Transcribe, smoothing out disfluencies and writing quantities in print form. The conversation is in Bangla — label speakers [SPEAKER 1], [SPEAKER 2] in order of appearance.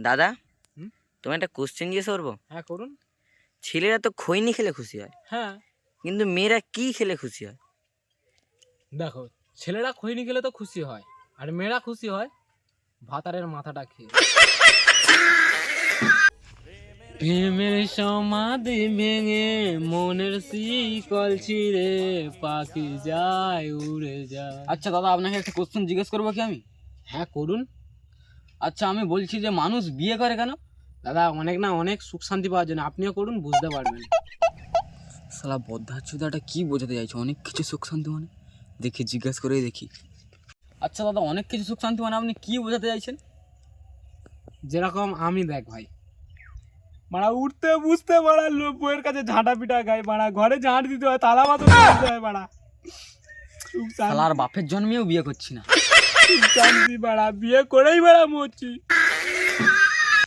[SPEAKER 1] দাদা
[SPEAKER 2] হুম?
[SPEAKER 1] তোমার একটা কোশ্চেন জিজ্ঞেস করবো?
[SPEAKER 2] হ্যাঁ করুন।
[SPEAKER 1] ছেলেরা তো খৈনি খেলে খুশি হয়,
[SPEAKER 2] হ্যাঁ
[SPEAKER 1] কিন্তু মেয়েরা কি খেলে খুশি হয়?
[SPEAKER 2] দেখো, ছেলেরা খৈনি খেলে তো খুশি হয়, আর মেয়েরা খুশি হয় ভাতারের মাথাটা খেয়ে। প্রেমের সমাধি ভেঙে মনের শিকল ছিঁড়ে পাখি যায় উড়ে যায়।
[SPEAKER 3] আচ্ছা দাদা, আপনাকে একটা কোশ্চেন জিজ্ঞেস করবো কি আমি?
[SPEAKER 2] হ্যাঁ করুন।
[SPEAKER 3] আচ্ছা, আমি বলছি যে মানুষ বিয়ে করে কেন?
[SPEAKER 2] দাদা অনেক সুখ শান্তি পাওয়ার জন্য। আপনিও করুন, বুঝতে পারবেন।
[SPEAKER 3] শালা বদ্ধাচ্ছুদাটা কি বোঝাতে চাইছে? অনেক কিছু সুখ শান্তি মানে? দেখি জিজ্ঞেস করেই দেখি। আচ্ছা দাদা, অনেক কিছু সুখ শান্তি মানে আপনি কি বোঝাতে চাইছেন?
[SPEAKER 2] যেরকম আমি দেখ ভাই, মারা উঠতে বুঝতে মারা বইয়ের কাছে ঝাঁটা পিটা গায়, মারা ঘরে ঝাঁট দিতে হয়, তালা মাথা দিতে হয়, মারা সুখ
[SPEAKER 3] শালার বাপের জন্মেও বিয়ে করছি না।
[SPEAKER 2] শান্তি মারা বিয়ে করেই মারা মরছি।